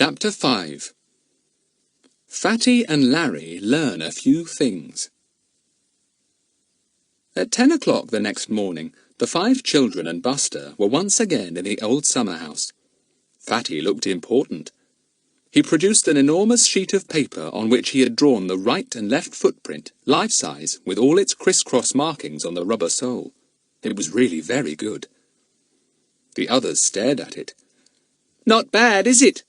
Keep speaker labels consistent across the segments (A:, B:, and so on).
A: Chapter 5. Fatty and Larry learn a few things. At 10 o'clock the next morning, the 5 children and Buster were once again in the old summer house. Fatty looked important. He produced an enormous sheet of paper on which he had drawn the right and left footprint, life-size, with all its criss-cross markings on the rubber sole. It was really very good. The others stared at it. "Not bad, is it?"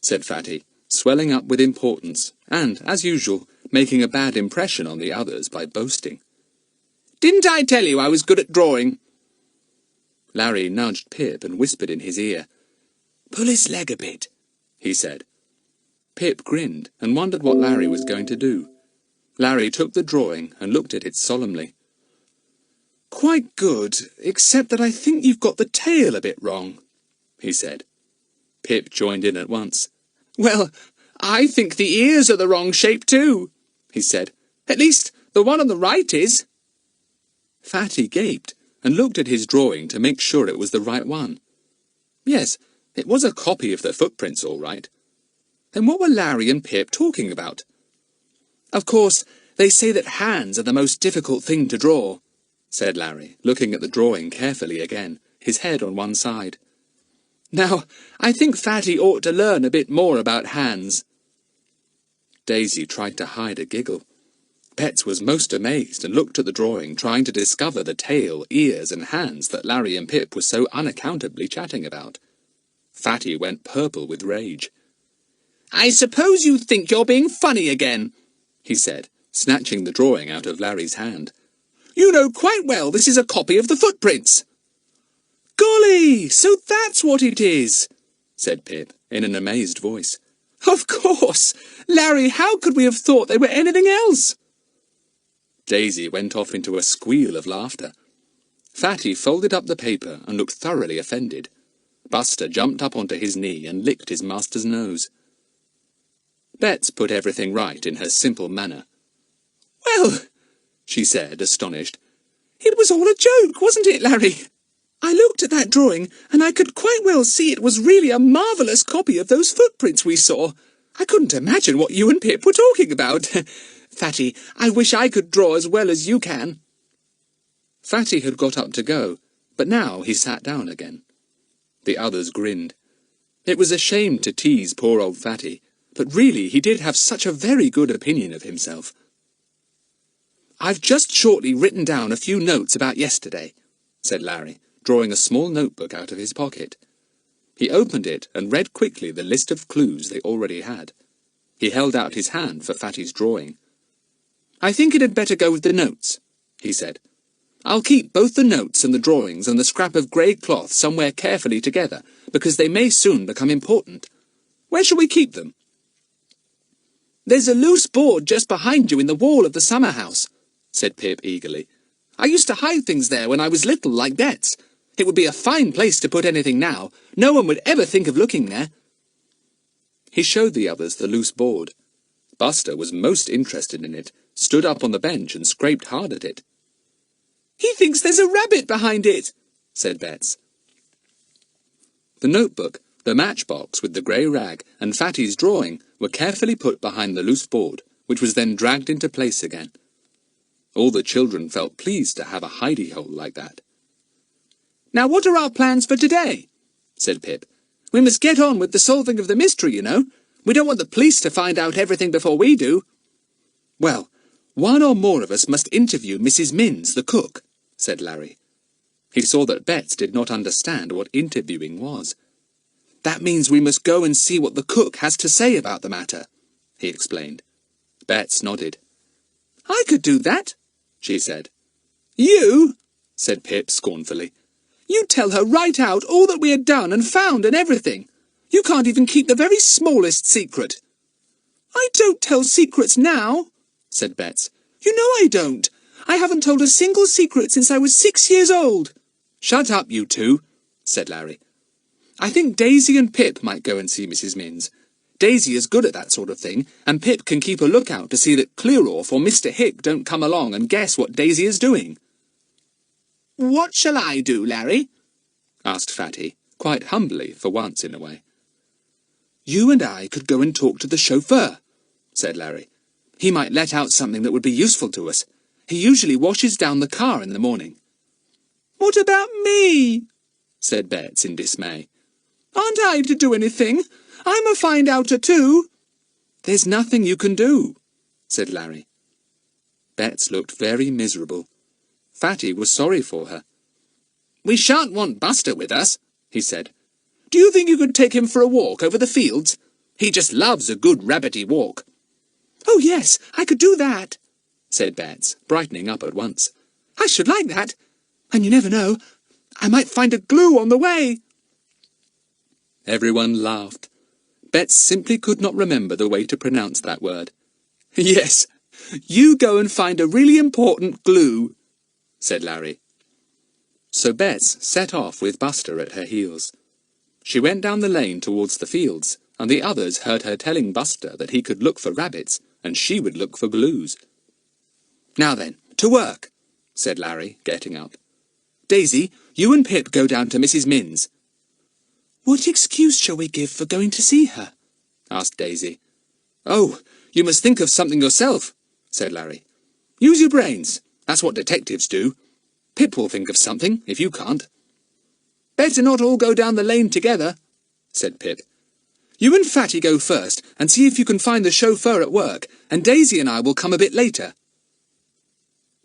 A: said Fatty, swelling up with importance, and, as usual, making a bad impression on the others by boasting. "Didn't I tell you I was good at drawing?" Larry nudged Pip and whispered in his ear. "Pull his leg a bit," he said. Pip grinned and wondered what Larry was going to do. Larry took the drawing and looked at it solemnly. "Quite good, except that I think you've got the tail a bit wrong," he said. Pip joined in at once. "Well, I think the ears are the wrong shape too," he said. "At least, the one on the right is." Fatty gaped and looked at his drawing to make sure it was the right one. Yes, it was a copy of the footprints all right. Then what were Larry and Pip talking about? "Of course, they say that hands are the most difficult thing to draw," said Larry, looking at the drawing carefully again, his head on one side. "Now, I think Fatty ought to learn a bit more about hands." Daisy tried to hide a giggle. Bets was most amazed and looked at the drawing, trying to discover the tail, ears, and hands that Larry and Pip were so unaccountably chatting about. Fatty went purple with rage. "I suppose you think you're being funny again," he said, snatching the drawing out of Larry's hand. "You know quite well this is a copy of the footprints." "Golly, so that's what it is," said Pip, in an amazed voice. "Of course! Larry, how could we have thought they were anything else?" Daisy went off into a squeal of laughter. Fatty folded up the paper and looked thoroughly offended. Buster jumped up onto his knee and licked his master's nose. Bets put everything right in her simple manner. "Well," she said, astonished, "it was all a joke, wasn't it, Larry? I looked at that drawing, and I could quite well see it was really a marvellous copy of those footprints we saw. I couldn't imagine what you and Pip were talking about. Fatty, I wish I could draw as well as you can." Fatty had got up to go, but now he sat down again. The others grinned. It was a shame to tease poor old Fatty, but really he did have such a very good opinion of himself. "I've just shortly written down a few notes about yesterday," said Larry, drawing a small notebook out of his pocket. He opened it and read quickly the list of clues they already had. He held out his hand for Fatty's drawing. "I think it had better go with the notes," he said. "I'll keep both the notes and the drawings and the scrap of grey cloth somewhere carefully together, because they may soon become important. Where shall we keep them?" "There's a loose board just behind you in the wall of the summer house," said Pip eagerly. "I used to hide things there when I was little, like Bets. It would be a fine place to put anything now. No one would ever think of looking there." He showed the others the loose board. Buster was most interested in it, stood up on the bench and scraped hard at it. "He thinks there's a rabbit behind it," said Bets. The notebook, the matchbox with the grey rag, and Fatty's drawing were carefully put behind the loose board, which was then dragged into place again. All the children felt pleased to have a hidey-hole like that. "Now what are our plans for today?" said Pip. "We must get on with the solving of the mystery, you know. We don't want the police to find out everything before we do." "Well, one or more of us must interview Mrs. Minns, the cook," said Larry. He saw that Bets did not understand what interviewing was. "That means we must go and see what the cook has to say about the matter," he explained. Bets nodded. "I could do that," she said. "You?" said Pip scornfully. "You tell her right out all that we had done and found and everything. You can't even keep the very smallest secret." "I don't tell secrets now," said Bets. "You know I don't. I haven't told a single secret since I was 6 years old." "Shut up, you two," said Larry. "I think Daisy and Pip might go and see Mrs. Minns. Daisy is good at that sort of thing, and Pip can keep a lookout to see that Clearoff or Mr. Hick don't come along and guess what Daisy is doing." "What shall I do, Larry?" asked Fatty, quite humbly for once in a way. "You and I could go and talk to the chauffeur," said Larry. "He might let out something that would be useful to us. He usually washes down the car in the morning." "What about me?" said Bets in dismay. "Aren't I to do anything? I'm a find-outer too." "There's nothing you can do," said Larry. Bets looked very miserable. Fatty was sorry for her. "We shan't want Buster with us," he said. "Do you think you could take him for a walk over the fields? He just loves a good rabbity walk." "Oh, yes, I could do that," said Bets, brightening up at once. "I should like that. And you never know, I might find a glue on the way." Everyone laughed. Bets simply could not remember the way to pronounce that word. "Yes, you go and find a really important glue," said Larry. So Bets set off with Buster at her heels. She went down the lane towards the fields, and the others heard her telling Buster that he could look for rabbits, and she would look for glues. "Now then, to work," said Larry, getting up. "Daisy, you and Pip go down to Mrs. Minns." "What excuse shall we give for going to see her?" asked Daisy. "Oh, you must think of something yourself," said Larry. "Use your brains. That's what detectives do. Pip will think of something, if you can't." "Better not all go down the lane together," said Pip. "You and Fatty go first, and see if you can find the chauffeur at work, and Daisy and I will come a bit later."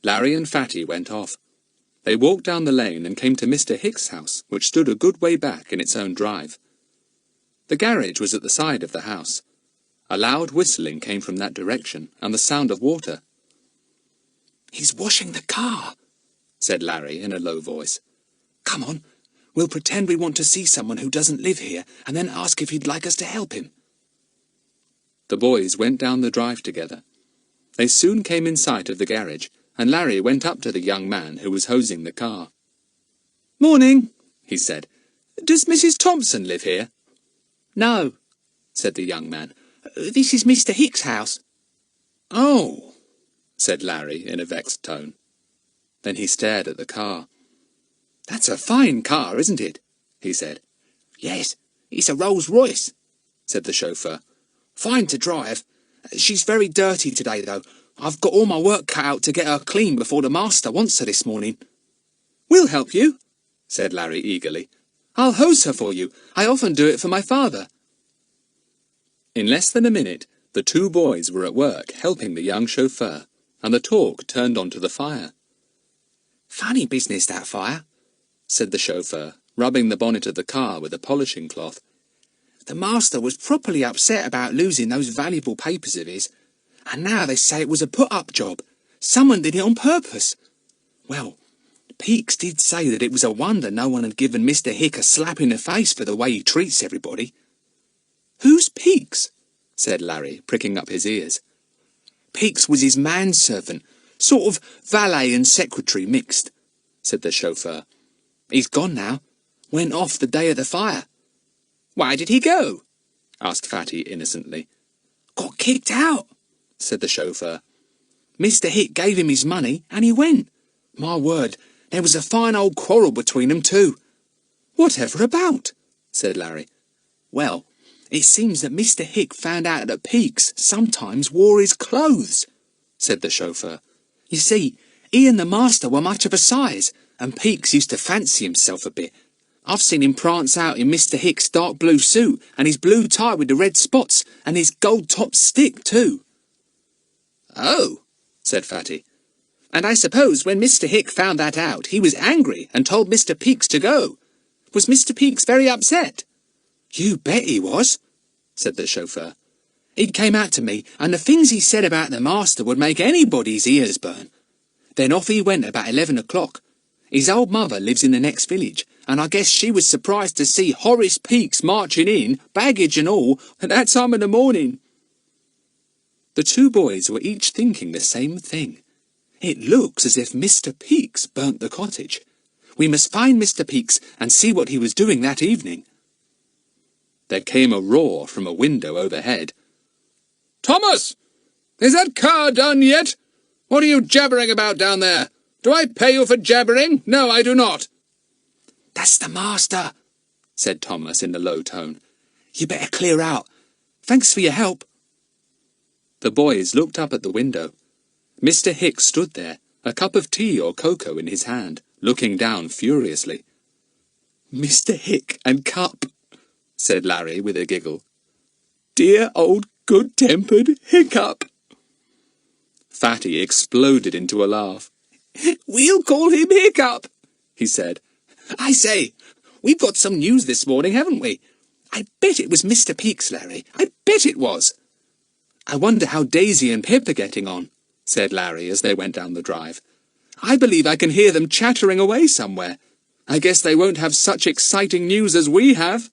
A: Larry and Fatty went off. They walked down the lane and came to Mr. Hicks's house, which stood a good way back in its own drive. The garage was at the side of the house. A loud whistling came from that direction, and the sound of water. "He's washing the car," said Larry in a low voice. "Come on, we'll pretend we want to see someone who doesn't live here, and then ask if he'd like us to help him." The boys went down the drive together. They soon came in sight of the garage, and Larry went up to the young man who was hosing the car. "Morning," he said. "Does Mrs. Thompson live here?" "No," said the young man. "This is Mr. Hicks's house." "Oh," said Larry in a vexed tone. Then he stared at the car. "That's a fine car, isn't it?" he said. "Yes, it's a Rolls-Royce," said the chauffeur. "Fine to drive. She's very dirty today, though. I've got all my work cut out to get her clean before the master wants her this morning." "We'll help you," said Larry eagerly. "I'll hose her for you. I often do it for my father." In less than a minute, the two boys were at work helping the young chauffeur, and the talk turned on to the fire. "Funny business, that fire," said the chauffeur, rubbing the bonnet of the car with a polishing cloth. "The master was properly upset about losing those valuable papers of his, and now they say it was a put-up job. Someone did it on purpose. Well, Peeks did say that it was a wonder no one had given Mr. Hick a slap in the face for the way he treats everybody." "Who's Peeks?" said Larry, pricking up his ears. "Peeks was his manservant, sort of valet and secretary mixed," said the chauffeur. "He's gone now. Went off the day of the fire." "Why did he go?" asked Fatty innocently. "Got kicked out," said the chauffeur. "Mr. Hick gave him his money, and he went. My word, there was a fine old quarrel between them too." "Whatever about?" said Larry. "Well, it seems that Mr. Hick found out that Peeks sometimes wore his clothes," said the chauffeur. "You see, he and the master were much of a size, and Peeks used to fancy himself a bit. I've seen him prance out in Mr. Hick's dark blue suit, and his blue tie with the red spots, and his gold-topped stick too." "Oh," said Fatty. "And I suppose when Mr. Hick found that out, he was angry and told Mr. Peeks to go. Was Mr. Peeks very upset?" "You bet he was," said the chauffeur. "He came out to me, and the things he said about the master would make anybody's ears burn. Then off he went about 11 o'clock. His old mother lives in the next village, and I guess she was surprised to see Horace Peeks marching in, baggage and all, at that time of the morning." The two boys were each thinking the same thing. "It looks as if Mr. Peeks burnt the cottage. We must find Mr. Peeks and see what he was doing that evening." There came a roar from a window overhead. "Thomas! Is that car done yet? What are you jabbering about down there? Do I pay you for jabbering? No, I do not."
B: "That's the master," said Thomas in a low tone. "You better clear out.
A: Thanks for your help." The boys looked up at the window. Mr. Hicks stood there, a cup of tea or cocoa in his hand, looking down furiously. "Mr. Hick and cup," said Larry with a giggle. "Dear old good-tempered Hiccup." Fatty exploded into a laugh. "We'll call him Hiccup," he said. "I say, we've got some news this morning, haven't we? I bet it was Mr. Peeks, Larry. I bet it was." "I wonder how Daisy and Pip are getting on," said Larry as they went down the drive. "I believe I can hear them chattering away somewhere. I guess they won't have such exciting news as we have."